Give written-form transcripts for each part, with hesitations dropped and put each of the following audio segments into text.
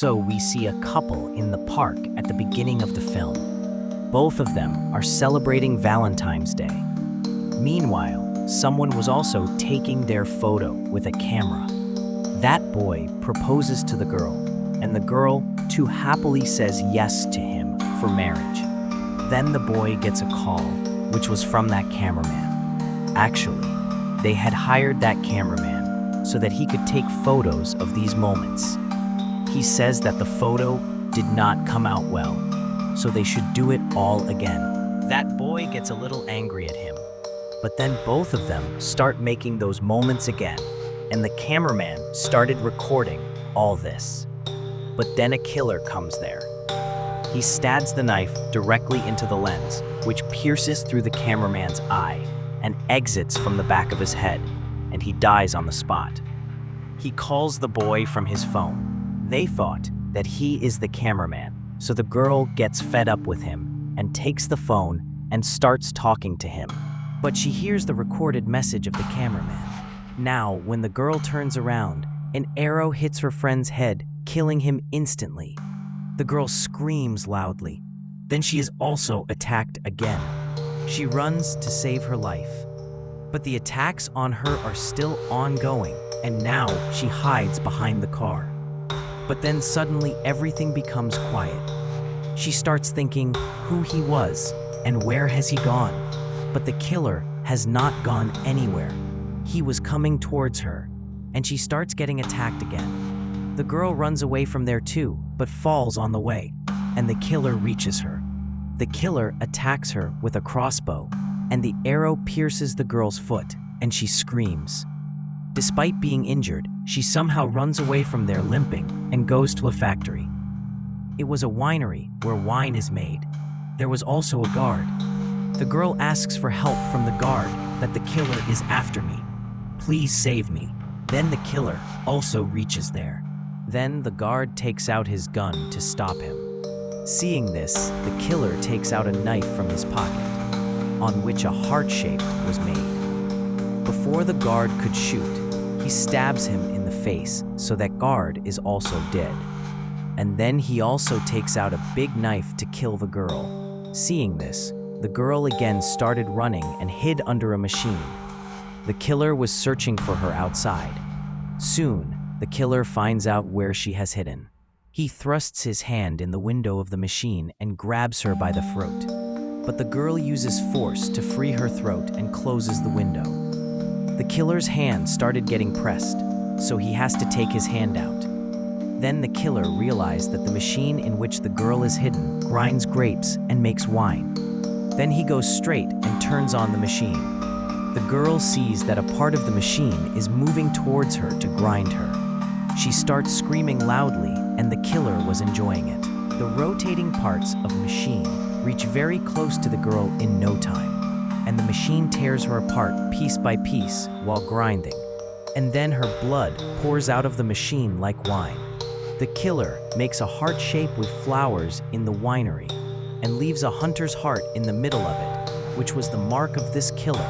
So we see a couple in the park at the beginning of the film. Both of them are celebrating Valentine's Day. Meanwhile, someone was also taking their photo with a camera. That boy proposes to the girl, and the girl too happily says yes to him for marriage. Then the boy gets a call, which was from that cameraman. Actually, they had hired that cameraman so that he could take photos of these moments. He says that the photo did not come out well, so they should do it all again. That boy gets a little angry at him, but then both of them start making those moments again, and the cameraman started recording all this. But then a killer comes there. He stabs the knife directly into the lens, which pierces through the cameraman's eye and exits from the back of his head, and he dies on the spot. He calls the boy from his phone. They thought that he is the cameraman, so the girl gets fed up with him and takes the phone and starts talking to him. But she hears the recorded message of the cameraman. Now, when the girl turns around, an arrow hits her friend's head, killing him instantly. The girl screams loudly. Then she is also attacked again. She runs to save her life. But the attacks on her are still ongoing, and now she hides behind the car. But then suddenly everything becomes quiet. She starts thinking who he was and where has he gone. But the killer has not gone anywhere. He was coming towards her, and she starts getting attacked again. The girl runs away from there too, but falls on the way, and the killer reaches her. The killer attacks her with a crossbow, and the arrow pierces the girl's foot, and she screams. Despite being injured, she somehow runs away from there limping and goes to a factory. It was a winery where wine is made. There was also a guard. The girl asks for help from the guard that the killer is after me. Please save me. Then the killer also reaches there. Then the guard takes out his gun to stop him. Seeing this, the killer takes out a knife from his pocket, on which a heart shape was made. Before the guard could shoot, he stabs him in the face, so that guard is also dead. And then he also takes out a big knife to kill the girl. Seeing this, the girl again started running and hid under a machine. The killer was searching for her outside. Soon, the killer finds out where she has hidden. He thrusts his hand in the window of the machine and grabs her by the throat. But the girl uses force to free her throat and closes the window. The killer's hand started getting pressed, so he has to take his hand out. Then the killer realized that the machine in which the girl is hidden grinds grapes and makes wine. Then he goes straight and turns on the machine. The girl sees that a part of the machine is moving towards her to grind her. She starts screaming loudly, and the killer was enjoying it. The rotating parts of the machine reach very close to the girl in no time, and the machine tears her apart piece by piece while grinding. And then her blood pours out of the machine like wine. The killer makes a heart shape with flowers in the winery and leaves a hunter's heart in the middle of it, which was the mark of this killer.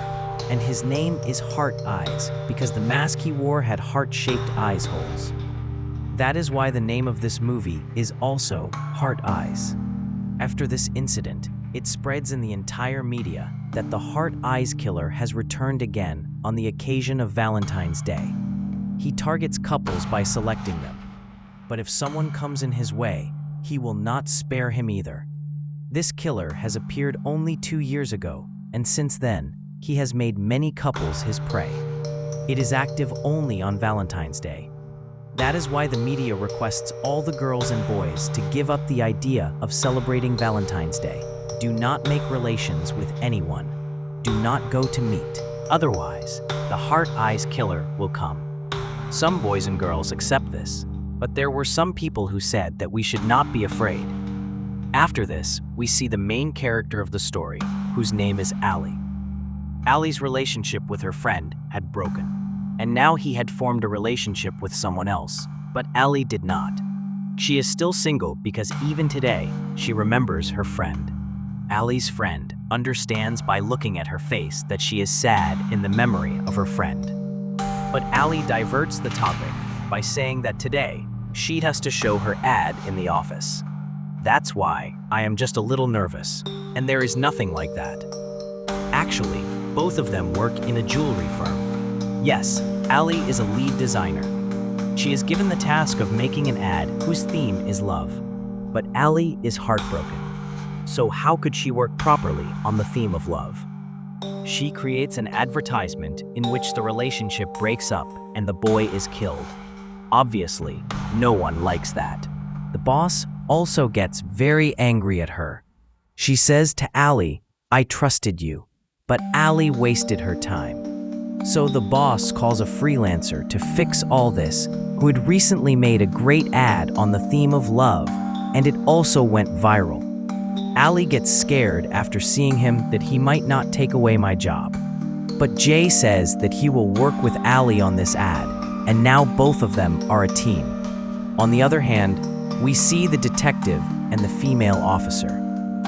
And his name is Heart Eyes because the mask he wore had heart-shaped eyes holes. That is why the name of this movie is also Heart Eyes. After this incident, it spreads in the entire media that the Heart Eyes killer has returned again on the occasion of Valentine's Day. He targets couples by selecting them, but if someone comes in his way, he will not spare him either. This killer has appeared only 2 years ago, and since then, he has made many couples his prey. It is active only on Valentine's Day. That is why the media requests all the girls and boys to give up the idea of celebrating Valentine's Day. Do not make relations with anyone. Do not go to meet. Otherwise, the Heart Eyes killer will come. Some boys and girls accept this, but there were some people who said that we should not be afraid. After this, we see the main character of the story, whose name is Allie. Allie's relationship with her friend had broken, and now he had formed a relationship with someone else, but Allie did not. She is still single because even today, she remembers her friend. Allie's friend understands by looking at her face that she is sad in the memory of her friend. But Allie diverts the topic by saying that today, she has to show her ad in the office. That's why I am just a little nervous, and there is nothing like that. Actually, both of them work in a jewelry firm. Yes, Ali is a lead designer. She is given the task of making an ad whose theme is love. But Ali is heartbroken. So how could she work properly on the theme of love? She creates an advertisement in which the relationship breaks up and the boy is killed. Obviously, no one likes that. The boss also gets very angry at her. She says to Ali, "I trusted you," but Ali wasted her time. So the boss calls a freelancer to fix all this, who had recently made a great ad on the theme of love, and it also went viral. Ali gets scared after seeing him that he might not take away my job. But Jay says that he will work with Ali on this ad, and now both of them are a team. On the other hand, we see the detective and the female officer.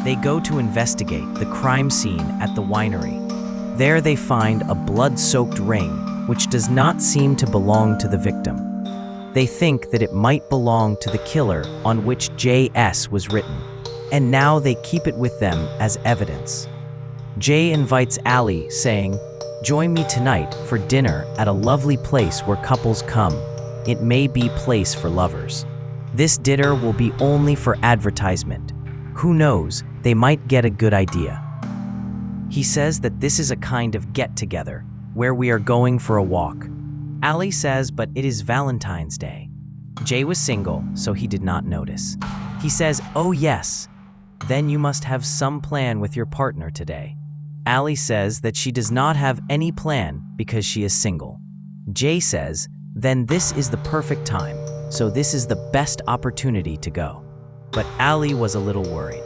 They go to investigate the crime scene at the winery. There they find a blood-soaked ring, which does not seem to belong to the victim. They think that it might belong to the killer on which JS was written, and now they keep it with them as evidence. Jay invites Ali, saying, "Join me tonight for dinner at a lovely place where couples come. It may be place for lovers. This dinner will be only for advertisement. Who knows, they might get a good idea." He says that this is a kind of get-together, where we are going for a walk. Ali says, but it is Valentine's Day. Jay was single, so he did not notice. He says, "Oh yes, then you must have some plan with your partner today." Ali says that she does not have any plan because she is single. Jay says, then this is the perfect time, so this is the best opportunity to go. But Ali was a little worried.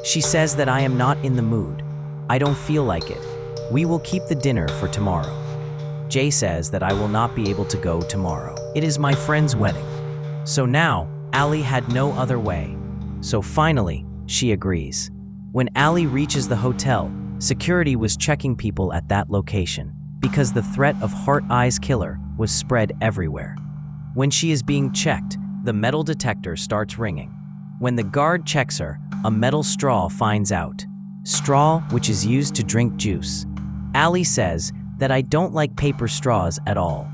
She says that I am not in the mood. I don't feel like it. We will keep the dinner for tomorrow. Jay says that I will not be able to go tomorrow. It is my friend's wedding. So now, Ali had no other way. So finally, she agrees. When Ali reaches the hotel, security was checking people at that location because the threat of Heart Eye's killer was spread everywhere. When she is being checked, the metal detector starts ringing. When the guard checks her, a metal straw finds out. Straw which is used to drink juice. Ali says that I don't like paper straws at all.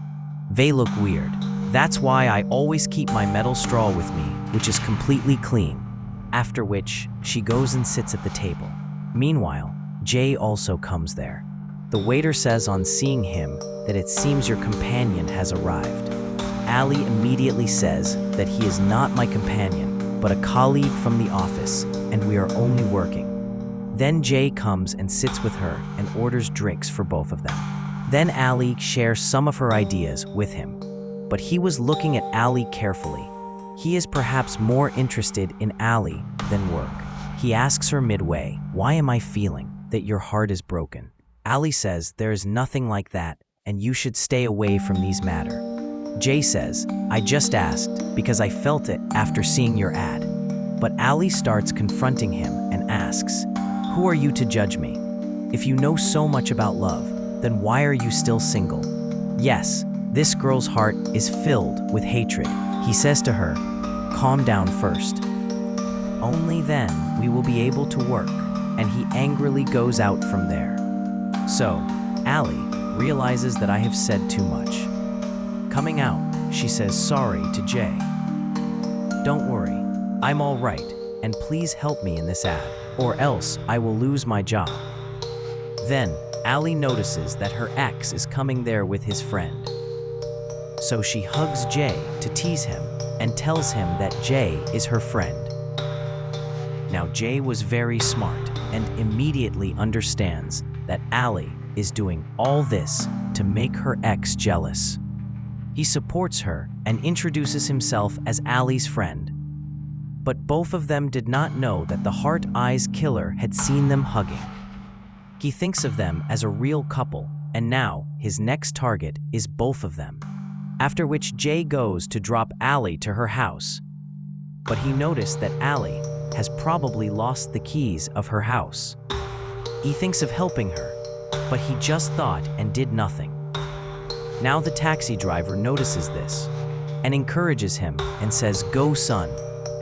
They look weird. That's why I always keep my metal straw with me, which is completely clean. After which, she goes and sits at the table. Meanwhile, Jay also comes there. The waiter says on seeing him that it seems your companion has arrived. Ali immediately says that he is not my companion, but a colleague from the office, and we are only working. Then Jay comes and sits with her and orders drinks for both of them. Then Ali shares some of her ideas with him. But he was looking at Ali carefully. He is perhaps more interested in Ali than work. He asks her midway, "Why am I feeling that your heart is broken?" Ali says, "There is nothing like that, and you should stay away from these matters." Jay says, "I just asked because I felt it after seeing your ad." But Ali starts confronting him and asks, "Who are you to judge me? If you know so much about love, then why are you still single?" Yes, this girl's heart is filled with hatred. He says to her, "Calm down first. Only then we will be able to work," and he angrily goes out from there. So, Ali realizes that I have said too much. Coming out, she says sorry to Jay. "Don't worry, I'm all right, and please help me in this ad, or else I will lose my job." Then, Ali notices that her ex is coming there with his friend. So she hugs Jay to tease him and tells him that Jay is her friend. Now Jay was very smart and immediately understands that Ali is doing all this to make her ex jealous. He supports her and introduces himself as Ali's friend. But both of them did not know that the Heart Eye's killer had seen them hugging. He thinks of them as a real couple, and now his next target is both of them. After which Jay goes to drop Ali to her house. But he noticed that Ali has probably lost the keys of her house. He thinks of helping her, but he just thought and did nothing. Now the taxi driver notices this. and encourages him and says, "Go, son,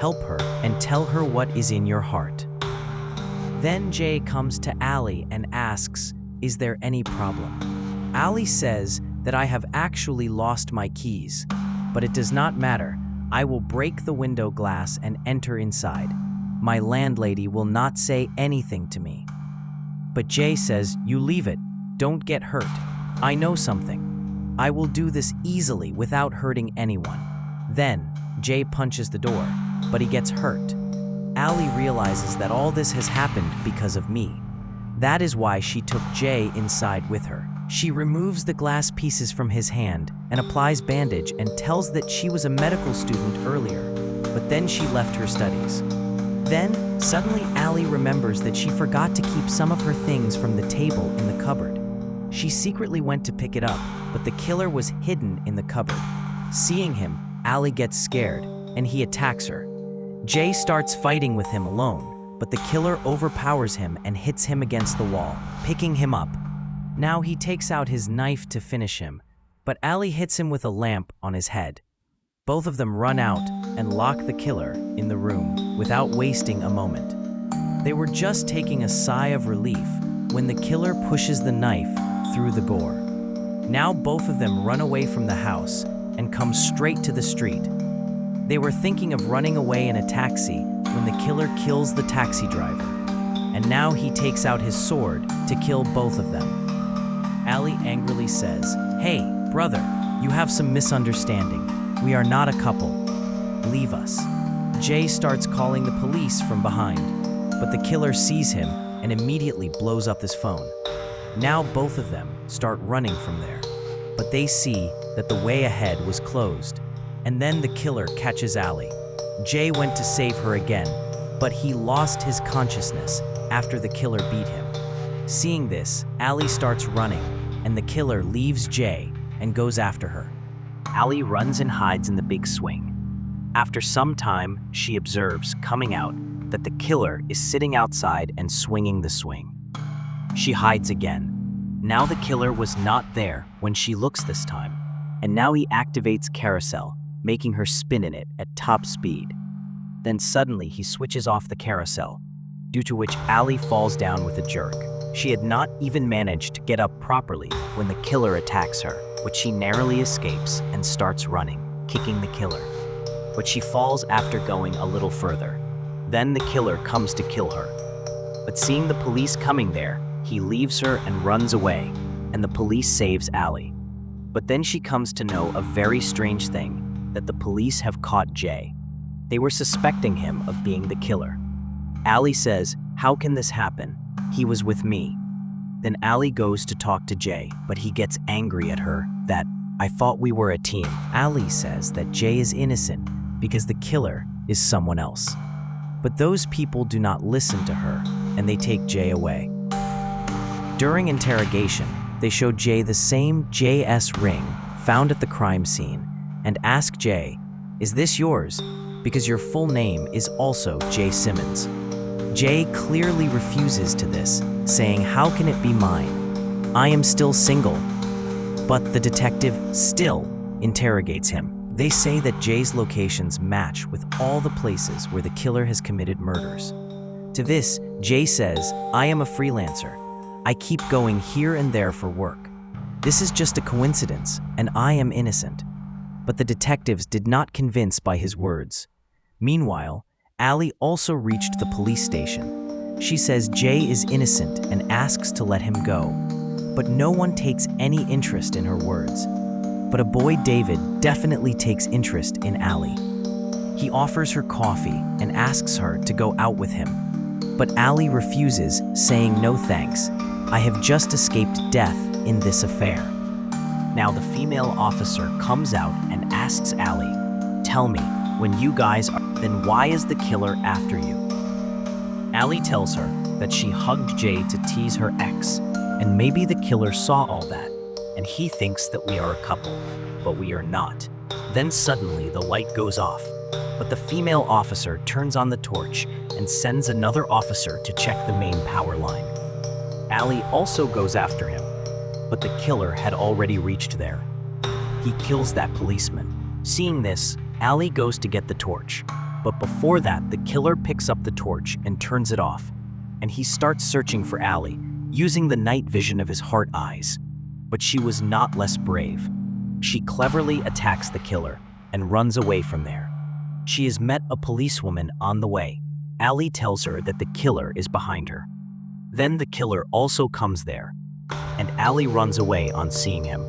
help her and tell her what is in your heart." Then Jay comes to Ali and asks, "Is there any problem?" Ali says that I have actually lost my keys, but it does not matter. I will break the window glass and enter inside. My landlady will not say anything to me. But Jay says, "You leave it. Don't get hurt. I know something. I will do this easily without hurting anyone." Then Jay punches the door, but he gets hurt. Ali realizes that all this has happened because of me. That is why she took Jay inside with her. She removes the glass pieces from his hand and applies bandage and tells that she was a medical student earlier, but then she left her studies. Then, suddenly Ali remembers that she forgot to keep some of her things from the table in the cupboard. She secretly went to pick it up, but the killer was hidden in the cupboard. Seeing him, Ali gets scared, and he attacks her. Jay starts fighting with him alone, but the killer overpowers him and hits him against the wall, picking him up. Now he takes out his knife to finish him, but Ali hits him with a lamp on his head. Both of them run out and lock the killer in the room without wasting a moment. They were just taking a sigh of relief when the killer pushes the knife through the gore. Now both of them run away from the house and come straight to the street. They were thinking of running away in a taxi when the killer kills the taxi driver, and now he takes out his sword to kill both of them. Ali angrily says, "Hey, brother, you have some misunderstanding. We are not a couple. Leave us." Jay starts calling the police from behind, but the killer sees him and immediately blows up his phone. Now both of them start running from there, but they see that the way ahead was closed, and then the killer catches Ali. Jay went to save her again, but he lost his consciousness after the killer beat him. Seeing this, Ali starts running, and the killer leaves Jay and goes after her. Ali runs and hides in the big swing. After some time, she observes, coming out, that the killer is sitting outside and swinging the swing. She hides again. Now the killer was not there when she looks this time, and now he activates carousel, making her spin in it at top speed. Then suddenly he switches off the carousel, due to which Ali falls down with a jerk. She had not even managed to get up properly when the killer attacks her, but she narrowly escapes and starts running, kicking the killer. But she falls after going a little further. Then the killer comes to kill her. But seeing the police coming there, he leaves her and runs away, and the police saves Ali. But then she comes to know a very strange thing, that the police have caught Jay. They were suspecting him of being the killer. Ali says, "How can this happen? He was with me." Then Ali goes to talk to Jay, but he gets angry at her that, "I thought we were a team." Ali says that Jay is innocent because the killer is someone else. But those people do not listen to her, and they take Jay away. During interrogation, they show Jay the same JS ring found at the crime scene and ask Jay, "Is this yours? Because your full name is also Jay Simmons." Jay clearly refuses to this, saying, "How can it be mine? I am still single." But the detective still interrogates him. They say that Jay's locations match with all the places where the killer has committed murders. To this, Jay says, "I am a freelancer. I keep going here and there for work. This is just a coincidence, and I am innocent." But the detectives did not convince by his words. Meanwhile, Ali also reached the police station. She says Jay is innocent and asks to let him go. But no one takes any interest in her words. But a boy, David, definitely takes interest in Ali. He offers her coffee and asks her to go out with him. But Ali refuses, saying, "No thanks. I have just escaped death in this affair." Now the female officer comes out and asks Ali, "Tell me, when you guys are, then why is the killer after you?" Ali tells her that she hugged Jay to tease her ex, and maybe the killer saw all that, and he thinks that we are a couple, but we are not. Then suddenly the light goes off, but the female officer turns on the torch and sends another officer to check the main power line. Ali also goes after him, but the killer had already reached there. He kills that policeman, Seeing this, Allie goes to get the torch. But before that, the killer picks up the torch and turns it off. And he starts searching for Allie, using the night vision of his heart eyes. But she was not less brave. She cleverly attacks the killer and runs away from there. She has met a policewoman on the way. Allie tells her that the killer is behind her. Then the killer also comes there, and Allie runs away on seeing him.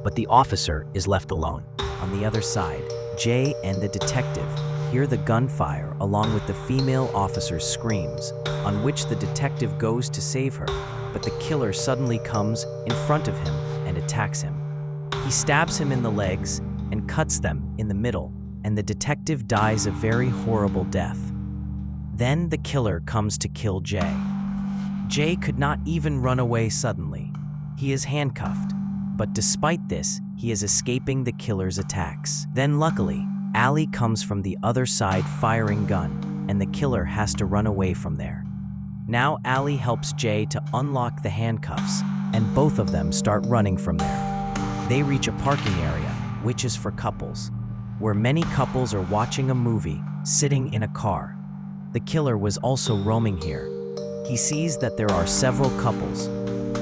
But the officer is left alone. On the other side, Jay and the detective hear the gunfire along with the female officer's screams, on which the detective goes to save her, but the killer suddenly comes in front of him and attacks him. He stabs him in the legs and cuts them in the middle, and the detective dies a very horrible death. Then the killer comes to kill Jay. Jay could not even run away suddenly. He is handcuffed, but despite this, he is escaping the killer's attacks. Then luckily, Allie comes from the other side firing gun, and the killer has to run away from there. Now Allie helps Jay to unlock the handcuffs, and both of them start running from there. They reach a parking area, which is for couples, where many couples are watching a movie, sitting in a car. The killer was also roaming here. He sees that there are several couples.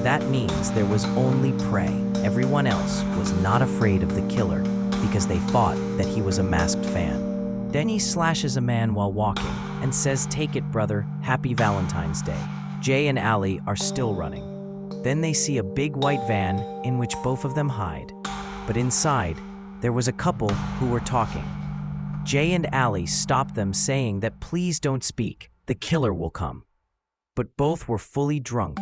That means there was only prey. Everyone else was not afraid of the killer because they thought that he was a masked fan. Then he slashes a man while walking and says, "Take it, brother, happy Valentine's Day." Jay and Allie are still running. Then they see a big white van in which both of them hide. But inside, there was a couple who were talking. Jay and Allie stop them saying that please don't speak, the killer will come. But both were fully drunk.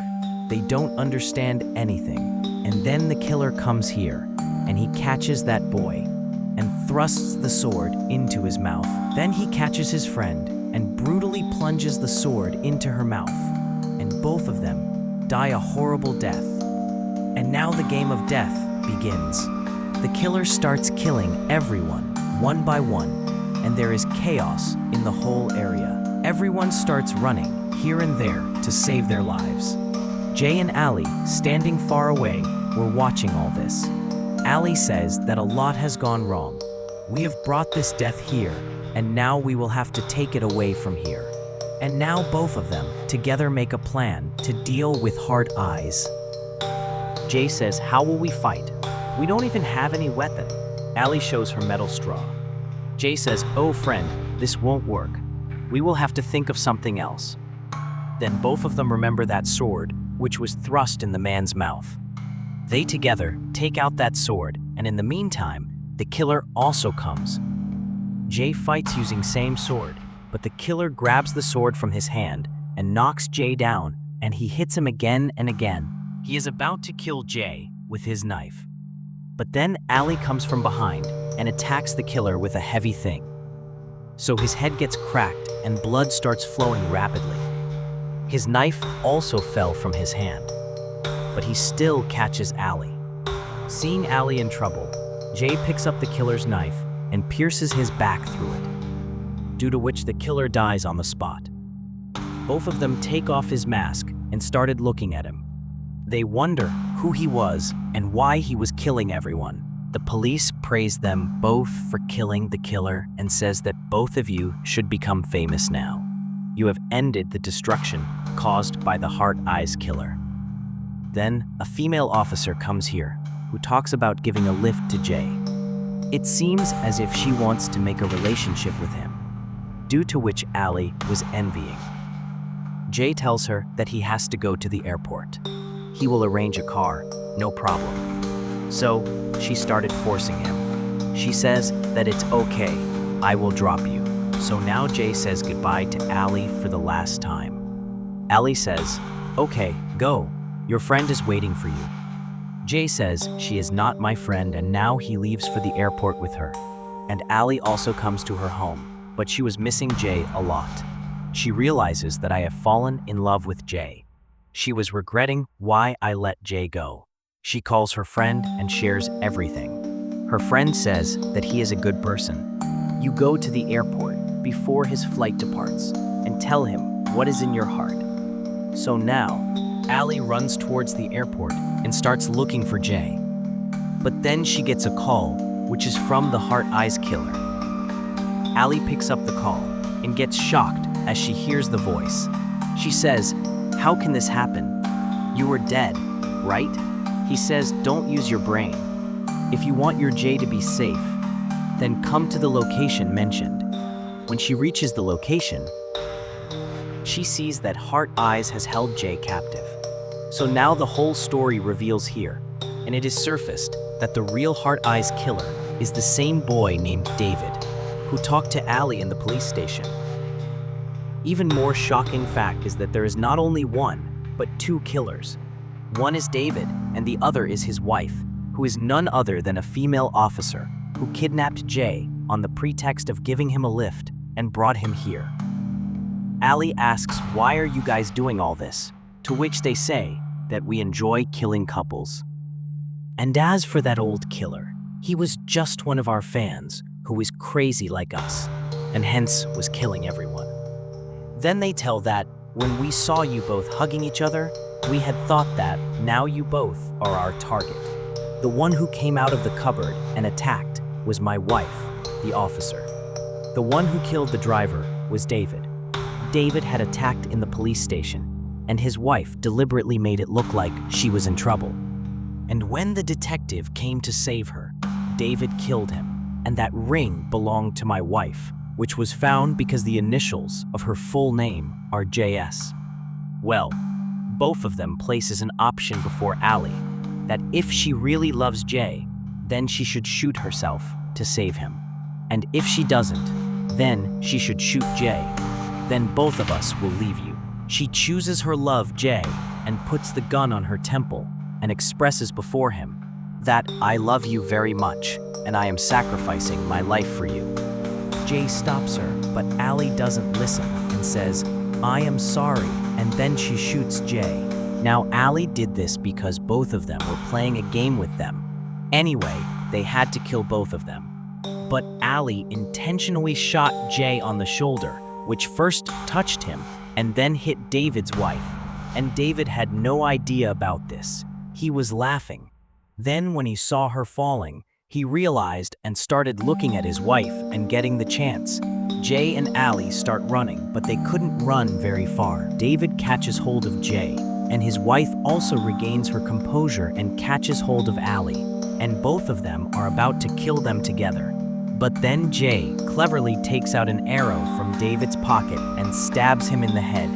They don't understand anything. And then the killer comes here, and he catches that boy and thrusts the sword into his mouth. Then he catches his friend and brutally plunges the sword into her mouth. And both of them die a horrible death. And now the game of death begins. The killer starts killing everyone, one by one, and there is chaos in the whole area. Everyone starts running here and there to save their lives. Jay and Allie, standing far away, were watching all this. Allie says that a lot has gone wrong. We have brought this death here, and now we will have to take it away from here. And now both of them together make a plan to deal with hard eyes. Jay says, "How will we fight? We don't even have any weapon." Allie shows her metal straw. Jay says, "Oh friend, this won't work. We will have to think of something else." Then both of them remember that sword, which was thrust in the man's mouth. They together take out that sword, and in the meantime, the killer also comes. Jay fights using same sword, but the killer grabs the sword from his hand and knocks Jay down, and he hits him again and again. He is about to kill Jay with his knife. But then Allie comes from behind and attacks the killer with a heavy thing. So his head gets cracked and blood starts flowing rapidly. His knife also fell from his hand, but he still catches Allie. Seeing Allie in trouble, Jay picks up the killer's knife and pierces his back through it, due to which the killer dies on the spot. Both of them take off his mask and started looking at him. They wonder who he was and why he was killing everyone. The police praise them both for killing the killer and says that both of you should become famous now. You have ended the destruction caused by the Heart Eyes killer. Then a female officer comes here who talks about giving a lift to Jay. It seems as if she wants to make a relationship with him, due to which Allie was envying. Jay tells her that he has to go to the airport. He will arrange a car, no problem. So she started forcing him. She says that it's okay, I will drop you. So now Jay says goodbye to Allie for the last time. Allie says, "Okay, go. Your friend is waiting for you." Jay says she is not my friend, and now he leaves for the airport with her. And Allie also comes to her home, but she was missing Jay a lot. She realizes that I have fallen in love with Jay. She was regretting why I let Jay go. She calls her friend and shares everything. Her friend says that he is a good person. You go to the airport before his flight departs and tell him what is in your heart. So now, Allie runs towards the airport and starts looking for Jay. But then she gets a call, which is from the Heart Eyes Killer. Allie picks up the call and gets shocked as she hears the voice. She says, "How can this happen? You were dead, right?" He says, "Don't use your brain. If you want your Jay to be safe, then come to the location mentioned." When she reaches the location, she sees that Heart Eyes has held Jay captive. So now the whole story reveals here, and it is surfaced that the real Heart Eyes killer is the same boy named David, who talked to Allie in the police station. Even more shocking fact is that there is not only one, but two killers. One is David, and the other is his wife, who is none other than a female officer who kidnapped Jay on the pretext of giving him a lift and brought him here. Allie asks, "Why are you guys doing all this?" To which they say that we enjoy killing couples. And as for that old killer, he was just one of our fans who was crazy like us, and hence was killing everyone. Then they tell that when we saw you both hugging each other, we had thought that now you both are our target. The one who came out of the cupboard and attacked was my wife, the officer. The one who killed the driver was David. David had attacked in the police station, and his wife deliberately made it look like she was in trouble. And when the detective came to save her, David killed him, and that ring belonged to my wife, which was found because the initials of her full name are JS. Well, both of them places an option before Allie, that if she really loves Jay, then she should shoot herself to save him. And if she doesn't, then she should shoot Jay. Then both of us will leave you. She chooses her love, Jay, and puts the gun on her temple and expresses before him that I love you very much, and I am sacrificing my life for you. Jay stops her, but Allie doesn't listen and says, "I am sorry," and then she shoots Jay. Now Allie did this because both of them were playing a game with them. Anyway, they had to kill both of them. But Allie intentionally shot Jay on the shoulder, which first touched him and then hit David's wife. And David had no idea about this. He was laughing. Then when he saw her falling, he realized and started looking at his wife and getting the chance. Jay and Allie start running, but they couldn't run very far. David catches hold of Jay, and his wife also regains her composure and catches hold of Allie, and both of them are about to kill them together. But then Jay cleverly takes out an arrow from David's pocket and stabs him in the head.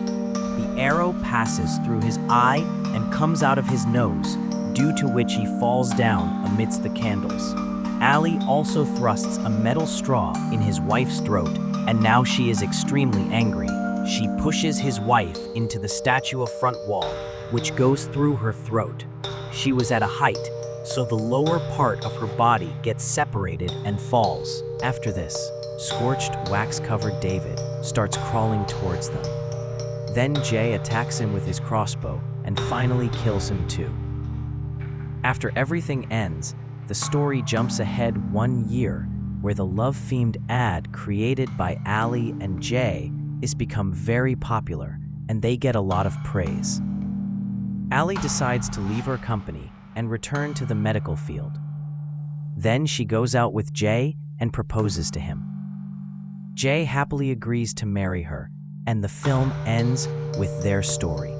The arrow passes through his eye and comes out of his nose, due to which he falls down amidst the candles. Allie also thrusts a metal straw in his wife's throat, and now she is extremely angry. She pushes his wife into the statue of front wall, which goes through her throat. She was at a height, so the lower part of her body gets separated and falls. After this, scorched, wax-covered David starts crawling towards them. Then Jay attacks him with his crossbow and finally kills him too. After everything ends, the story jumps ahead 1 year, where the love-themed ad created by Allie and Jay is become very popular, and they get a lot of praise. Allie decides to leave her company and return to the medical field. Then she goes out with Jay and proposes to him. Jay happily agrees to marry her, and the film ends with their story.